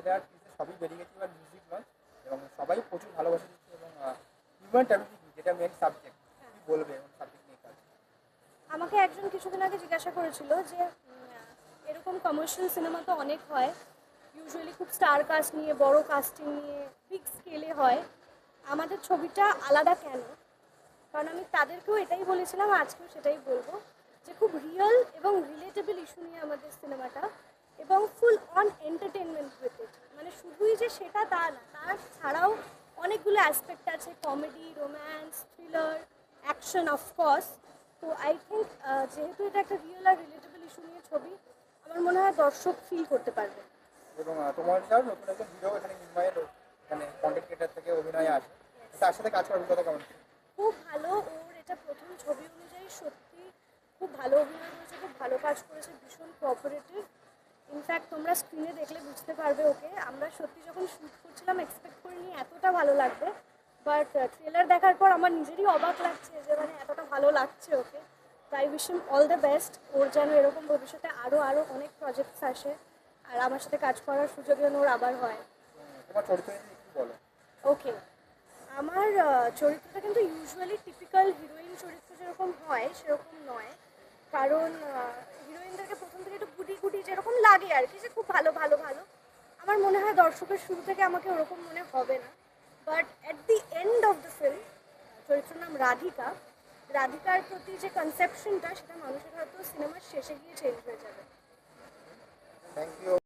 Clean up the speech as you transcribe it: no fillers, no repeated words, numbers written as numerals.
Trailer teaser সবই বেরিয়ে গেছে, এবার মিউজিক লঞ্চ এবং সবাই প্রচুর ভালোবাসা দিচ্ছে এবং হিউম্যান ট্রাফিকিং যেটা মেন সাবজেক্ট, কি বলবে এবং সাবজেক্ট নিয়ে কাজ? আমাকে একজন কিছুদিন আগে জিজ্ঞাসা করেছিল যে এরকম কমার্শিয়াল সিনেমা তো অনেক হয়, ইউজুয়ালি খুব স্টার কাস্ট নিয়ে, বড় কাস্টিং নিয়ে, বিগ স্কেলে হয়, আমাদের ছবিটা আলাদা কেন? কারণ আমি তাদেরকেও এটাই বলেছিলাম, আজকেও সেটাই বলবো, যে খুব রিয়েল এবং রিলেটেবল ইস্যু নিয়ে আমাদের সিনেমাটা, এবং full on entertainment with it. মানে শুধুই যে সেটা তা না, তার ছাড়াও অনেকগুলো অ্যাসপেক্ট আছে, comedy, romance, thriller, action, of course. তো আই থিঙ্ক যেহেতু এটা একটা রিয়েল আর রিলেটেবল ইস্যু নিয়ে ছবি, আমার মনে হয় দর্শক ফিল করতে পারবে। এবং তোমার যাও নতুন একজন হিরো এখানে মিনময়ের মানে কন্টেন্ট ক্রিয়েটার থেকে অভিনয়ে আসে, তার সাথে কাজ করার অভিজ্ঞতা কেমন? খুব ভালো, ওর এটা প্রথম ছবি অনুযায়ী সত্যি খুব ভালো অভিনয় করেছে, খুব ভালো কাজ করেছে, ভীষণ কোঅপারেটিভ। ইনফ্যাক্ট তোমরা স্ক্রিনে দেখলে বুঝতে পারবে ওকে। আমরা সত্যি যখন শ্যুট করছিলাম এক্সপেক্ট করিনি এতটা ভালো লাগবে, বাট ট্রেলার দেখার পর আমার নিজেরই অবাক লাগছে যে মানে এতটা ভালো লাগছে ওকে। তাই wish him all the best. ওর যেন এরকম ভবিষ্যতে আরও আরও অনেক প্রজেক্টস আসে, আর আমার সাথে কাজ করার সুযোগ যেন ওর আবার হয়। তোমার চরিত্র নিয়ে একটু বলো। ওকে, আমার চরিত্রটা কিন্তু ইউজুয়ালি টিপিক্যাল হিরোইন চরিত্র যেরকম হয় সেরকম নয়। কারণ হিরোইনদেরকে প্রথম থেকে একটু গুটি গুটি যেরকম লাগে আর কি, যে খুব ভালো ভালো ভালো, আমার মনে হয় দর্শকের শুরু থেকে আমাকে ওরকম মনে হবে না। But at the end of the film, চরিত্রের নাম রাধিকা, রাধিকার প্রতি যে কনসেপশনটা সেটা মানুষের হয়তো সিনেমার শেষে গিয়ে চেঞ্জ হয়ে যাবে। Thank you.